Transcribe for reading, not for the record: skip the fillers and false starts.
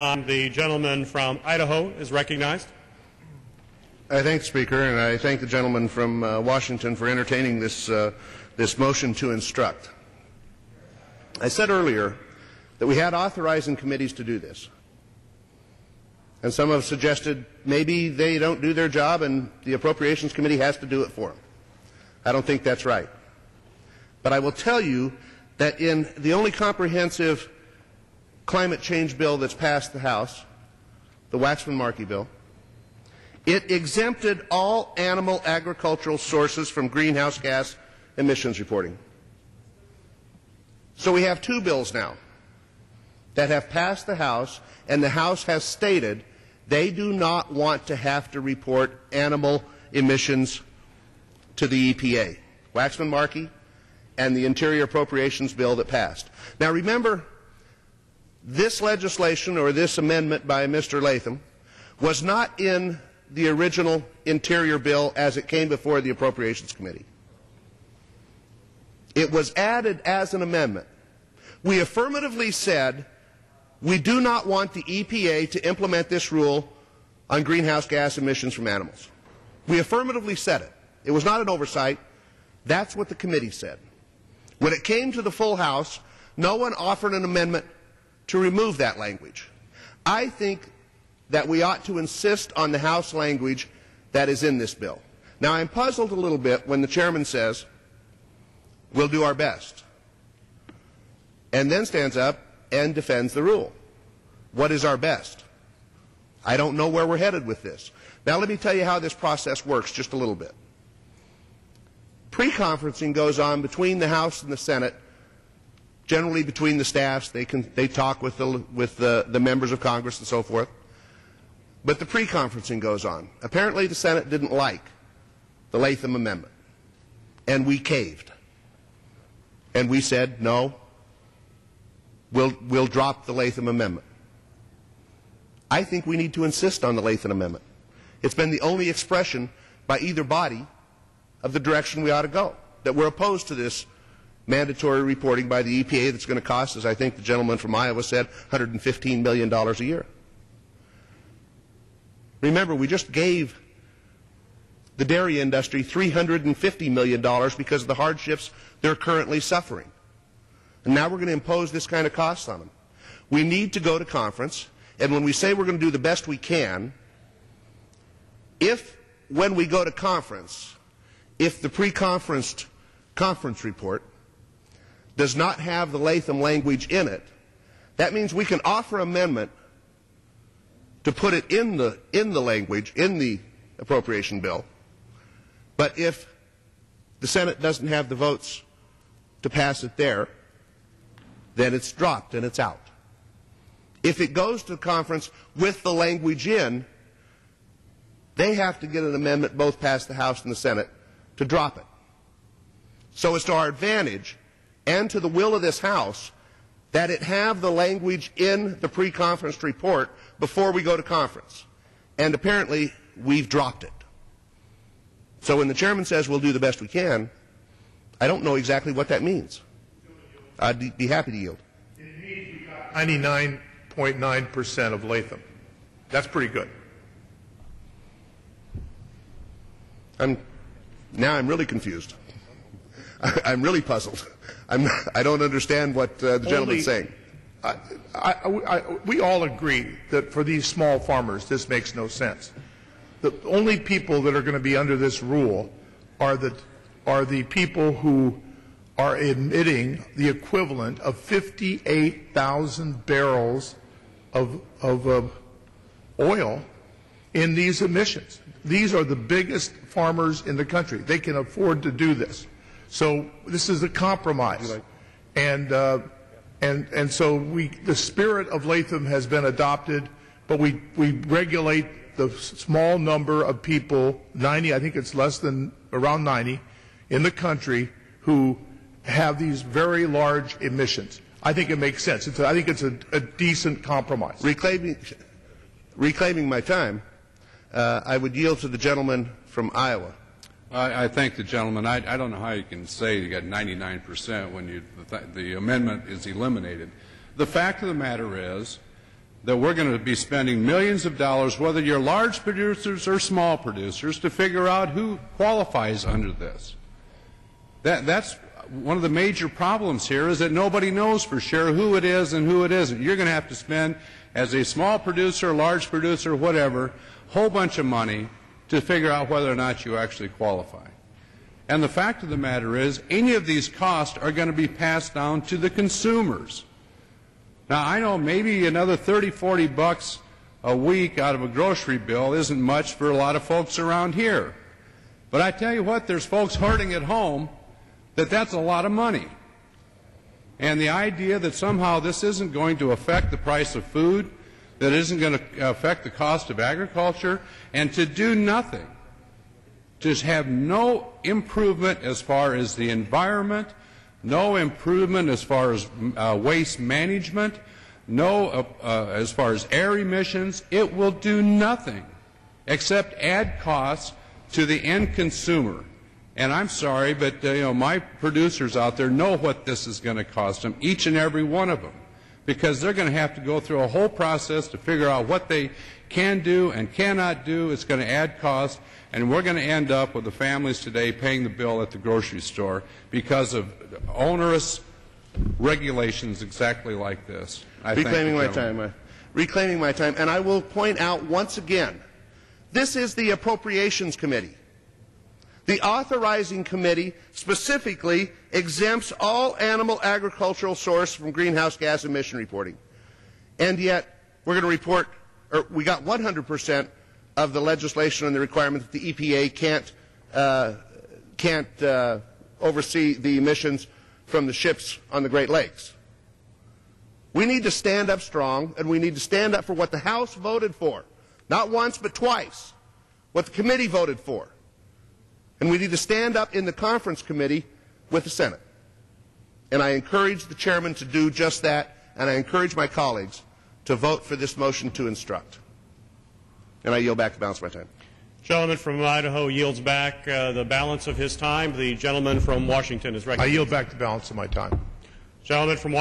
The gentleman from Idaho is recognized. I thank the Speaker, and I thank the gentleman from Washington for entertaining this motion to instruct. I said earlier that we had authorizing committees to do this. And some have suggested maybe they don't do their job and the Appropriations Committee has to do it for them. I don't think that's right. But I will tell you that in the only comprehensive climate change bill that's passed the House, the Waxman-Markey bill, it exempted all animal agricultural sources from greenhouse gas emissions reporting. So we have two bills now that have passed the House, and the House has stated they do not want to have to report animal emissions to the EPA. Waxman-Markey and the Interior Appropriations bill that passed. Now remember, this legislation or this amendment by Mr. Latham was not in the original Interior bill as it came before the Appropriations Committee. It was added as an amendment. We affirmatively said we do not want the EPA to implement this rule on greenhouse gas emissions from animals. We affirmatively said it. It was not an oversight. That's what the committee said. When it came to the full House, no one offered an amendment to remove that language. I think that we ought to insist on the House language that is in this bill. Now, I'm puzzled a little bit when the chairman says, we'll do our best, and then stands up and defends the rule. What is our best? I don't know where we're headed with this. Now, let me tell you how this process works just a little bit. Pre-conferencing goes on between the House and the Senate, generally between the staffs. They talk with the members of Congress and so forth. But the pre-conferencing goes on. Apparently the Senate didn't like the Latham amendment, and we caved. And we said, no, we'll drop the Latham amendment. I think we need to insist on the Latham amendment. It's been the only expression by either body of the direction we ought to go, that we're opposed to this mandatory reporting by the EPA that's going to cost, as I think the gentleman from Iowa said, $115 million a year. Remember, we just gave the dairy industry $350 million because of the hardships they're currently suffering. And now we're going to impose this kind of cost on them. We need to go to conference, and when we say we're going to do the best we can, if, when we go to conference, if the pre-conference conference report does not have the Latham language in it, that means we can offer amendment to put it in the language, in the appropriation bill. But if the Senate doesn't have the votes to pass it there, then it's dropped and it's out. If it goes to conference with the language in, they have to get an amendment both past the House and the Senate to drop it. So it's to our advantage and to the will of this House that it have the language in the pre-conference report before we go to conference. And apparently we've dropped it. So when the chairman says we'll do the best we can, I don't know exactly what that means. I'd be happy to yield. It means we got 99.9% of Latham. That's pretty good. Now I'm really confused. I'm really puzzled. I don't understand what the gentleman's saying. We all agree that for these small farmers, this makes no sense. The only people that are going to be under this rule are the people who are emitting the equivalent of 58,000 barrels of oil in these emissions. These are the biggest farmers in the country. They can afford to do this. So this is a compromise. And so the spirit of Latham has been adopted, but we regulate the small number of people, 90, I think it's less than around 90, in the country who have these very large emissions. I think it makes sense. I think it's a decent compromise. Reclaiming my time, I would yield to the gentleman from Iowa. I thank the gentleman. I don't know how you can say you got 99% when the amendment is eliminated. The fact of the matter is that we're going to be spending millions of dollars, whether you're large producers or small producers, to figure out who qualifies under this. That's one of the major problems here, is that nobody knows for sure who it is and who it isn't. You're going to have to spend, as a small producer, large producer, whatever, a whole bunch of money to figure out whether or not you actually qualify. And the fact of the matter is, any of these costs are going to be passed down to the consumers. Now, I know maybe another 30, 40 bucks a week out of a grocery bill isn't much for a lot of folks around here. But I tell you what, there's folks hurting at home that's a lot of money. And the idea that somehow this isn't going to affect the price of food, that isn't going to affect the cost of agriculture, and to do nothing, to have no improvement as far as the environment, no improvement as far as waste management, no as far as air emissions, it will do nothing except add costs to the end consumer. And I'm sorry, but my producers out there know what this is going to cost them, each and every one of them, because they're going to have to go through a whole process to figure out what they can do and cannot do. It's going to add cost, and we're going to end up with the families today paying the bill at the grocery store because of onerous regulations exactly like this. Reclaiming my time, and I will point out once again, this is the Appropriations Committee. The authorizing committee specifically exempts all animal agricultural source from greenhouse gas emission reporting. And yet, we're going to report, or we got 100% of the legislation and the requirement that the EPA can't oversee the emissions from the ships on the Great Lakes. We need to stand up strong, and we need to stand up for what the House voted for. Not once, but twice. What the committee voted for. And we need to stand up in the conference committee with the Senate. And I encourage the chairman to do just that, and I encourage my colleagues to vote for this motion to instruct. And I yield back the balance of my time. Gentleman from Idaho yields back the balance of his time. The gentleman from Washington is recognized. I yield back the balance of my time. Gentleman from Washington.